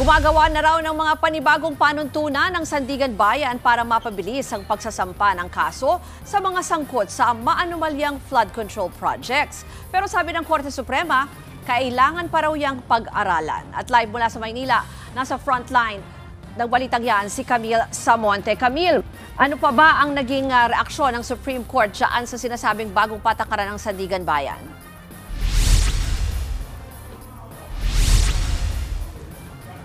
Gumagawa na raw ng mga panibagong panuntunan ng Sandigan Bayan para mapabilis ang pagsasampa ng kaso sa mga sangkot sa maanumalyang flood control projects. Pero sabi ng Korte Suprema, kailangan pa raw yang pag-aralan. At live mula sa Maynila, nasa frontline ng balitang yan si Camille Samonte. Camille, ano pa ba ang naging reaksyon ng Supreme Court dyan sa sinasabing bagong patakaran ng Sandigan Bayan?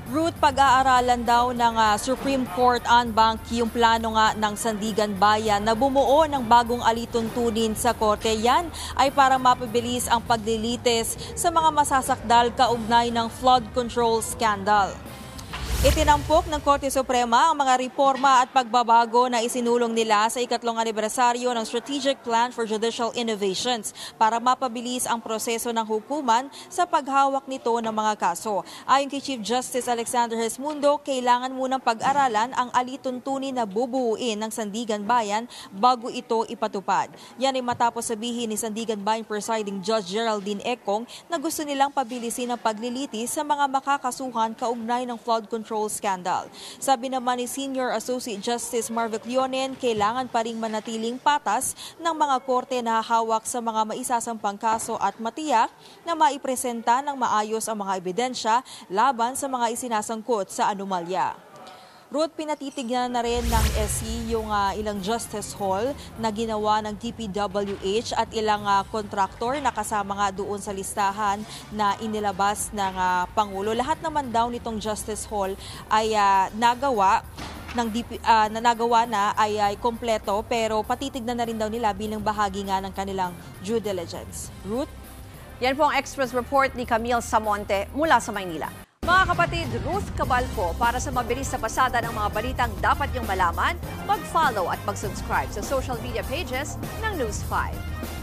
Ruth, pag-aaralan daw ng Supreme Court en banc yung plano nga ng Sandigan Bayan na bumuo ng bagong alituntunin sa korte. Yan ay para mapabilis ang paglilitis sa mga masasakdal kaugnay ng flood control scandal. Itinampok ng Korte Suprema ang mga reforma at pagbabago na isinulong nila sa ikatlong anibersaryo ng Strategic Plan for Judicial Innovations para mapabilis ang proseso ng hukuman sa paghawak nito ng mga kaso. Ayon kay Chief Justice Alexander Gesmundo, kailangan munang pag-aralan ang alituntunin na bubuuin ng Sandigan Bayan bago ito ipatupad. Yan ay matapos sabihin ni Sandigan Bayan Presiding Judge Geraldine Econg na gusto nilang pabilisin ang paglilitis sa mga makakasuhan kaugnay ng flood control scandal. Sabi naman ni Senior Associate Justice Marvic Leonen, kailangan pa ring manatiling patas ng mga korte na hawak sa mga maisasampang kaso at matiyak na maipresenta ng maayos ang mga ebidensya laban sa mga isinasangkot sa anomalya. Ruth, pinatitignan na rin ng SC yung ilang Justice Hall na ginawa ng DPWH at ilang kontraktor na kasama nga doon sa listahan na inilabas ng Pangulo. Lahat naman daw nitong Justice Hall ay nagawa na ay kompleto, pero patitignan na rin daw nila bilang bahagi nga ng kanilang due diligence. Ruth? Yan po ang Express Report ni Camille Samonte mula sa Maynila. Mga kapatid, Ruth Cabalco, para sa mabilis na pasada ng mga balitang dapat niyong malaman, mag-follow at mag-subscribe sa social media pages ng News 5.